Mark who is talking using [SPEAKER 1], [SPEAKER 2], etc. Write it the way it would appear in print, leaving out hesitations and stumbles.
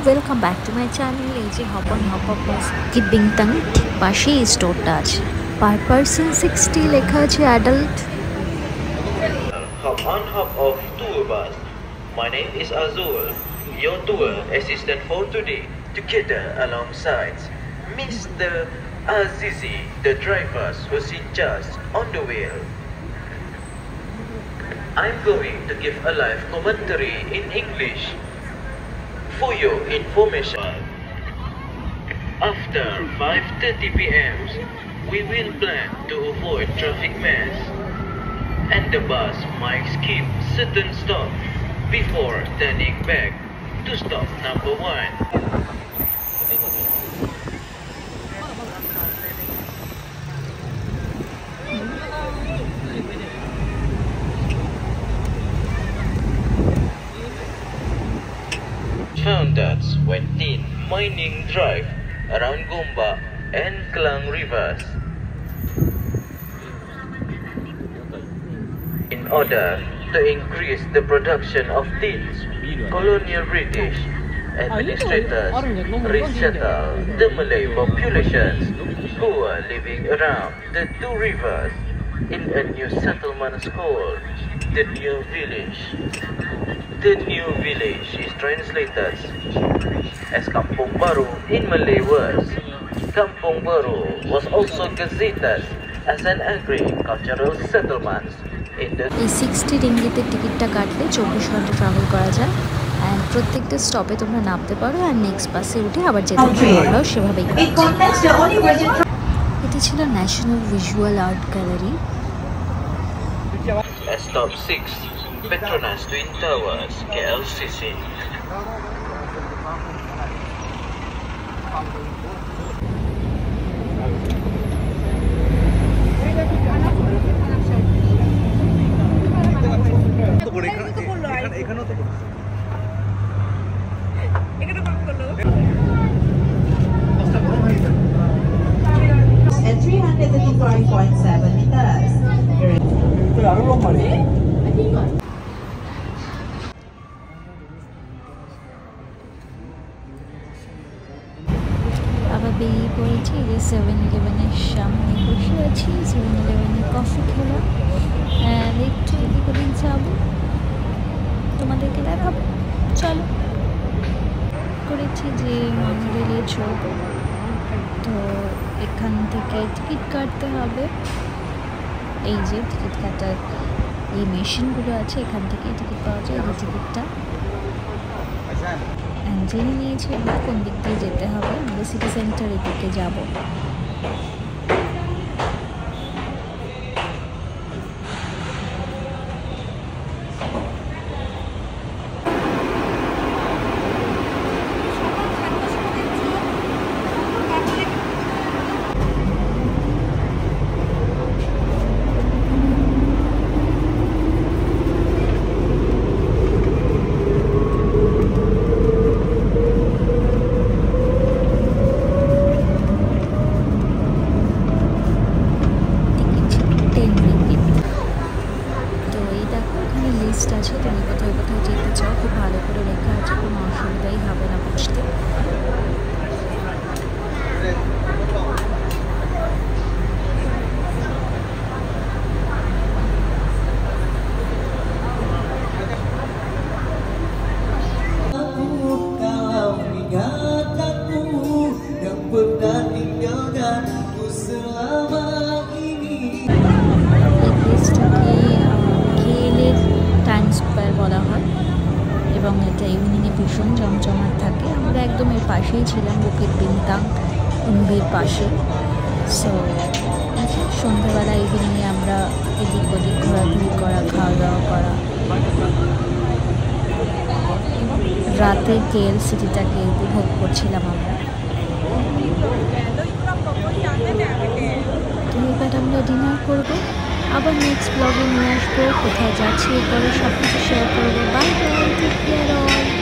[SPEAKER 1] Welcome back to my channel. এই যে hop on hop of বাস কি বিংতাং ঠিক পাশেই স্টোরটা আছে। পার পার্সন 60 লেখা আছে adult.
[SPEAKER 2] Hop on hop off tour bus. My name is Azul, your tour assistant for today, together alongside Mr. Azizi, the driver who's in charge on the wheel. I'm going to give a live commentary in English for your information. After 5:30 p.m, we will plan to avoid traffic mess, and the bus might skip certain stops before turning back to stop number 1. Found that when in mining drive around Gomba and Klang rivers, in order to increase the production of tins, colonial British administrators resettled the Malay populations who were living around the two rivers in a new settlement called the New Village. The New Village is translated as Kampung Baru in Malay words. Kampung Baru was also gazetted as an agricultural settlement in the...
[SPEAKER 1] এই 60 রিঙ্গিতের টিকিটটা কাটলে 24 ঘন্টা travel করা যায়। And প্রত্যেকটা স্টপে তোমরা নামতে পারো অ্যান্ড নেক্সট বাসে উঠে আবার যেতে পারো, সেভাবেই। এটি ছিল national visual art gallery.
[SPEAKER 2] Stop 6, Petronas Twin Towers, KLCC.
[SPEAKER 3] And 335.7 meters.
[SPEAKER 1] আবার বেরিয়ে পড়েছি, এই যে 7-Eleven-এর সামনে বসে আছি। 7-Eleven-এ কফি খেলাম অ্যান্ড একটু এদিক ওদিক যাবো, তোমাদেরকে দেখাবো। চলো, করেছি যে মনোরেলে চড়বো, তো এখান থেকে টিকিট কাটতে হবে। এই যে টিকিট কাটার এই মেশিনগুলো আছে, এখান থেকে টিকিট পাওয়া যায়। এই টিকিটটা জেনে নিয়েছি আমরা কোন দিক দিয়ে যেতে হবে। আমাদের সিটি সেন্টারের দিকে যাবো। আছে, তুমি কোথায় কোথায় যেতে চাও খুব ভালো করে লেখা আছে, কোনো অসুবিধাই হবে না বুঝতে। বলা হয় এবং এটা ইভিনিংয়ে ভীষণ জমজমাট থাকে। আমরা একদম এর পাশেই ছিলাম, বুকের বিংতাং ইনভির পাশে। সো সন্ধ্যাবেলা ইভিনিংয়ে আমরা এদিক ওদিক ঘোরাঘুরি করা, খাওয়া দাওয়া করা, রাতে KLCTটাকে উপভোগ করছিলাম আমরা। তো এবার আমরা ডিনার করবো, আবার নেক্সট ব্লগে নিয়ে আসবো, কোথায় যাচ্ছি এরপরে সব কিছু শেয়ার করবো। Bye bye, take care all.